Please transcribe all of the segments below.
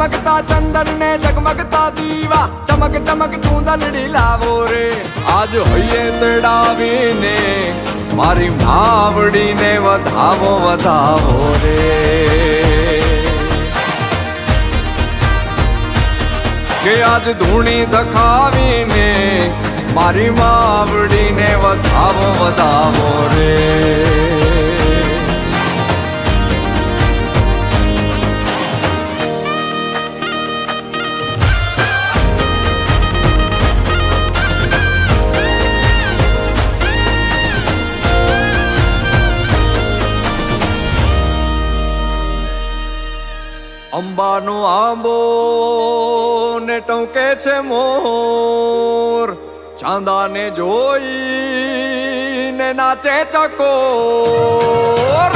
ચમકતા ચંદન ને જગમગતા દીવા ચમક ચમક ચૂંદલડી લાવો રે આજ હોઈએ તેડાવીને મારી માવડીને વધાવો વધાવો રે કે આજ ધૂણી દખાવીને મારી માવડીને વધાવો વધાવો રે અંબાનો આંબો ને ટોકે છે મોર ચાંદાને જોઈને નાચે ચકોર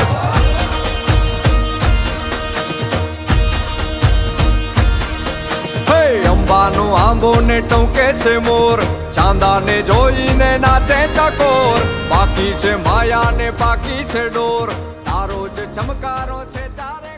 હે અંબાનો આંબો ને ટોકે છે મોર ચાંદાને જોઈને નાચે ચકોર બાકી છે માયા ને બાકી છે ડોર તારો જ ચમકારો છે ચારે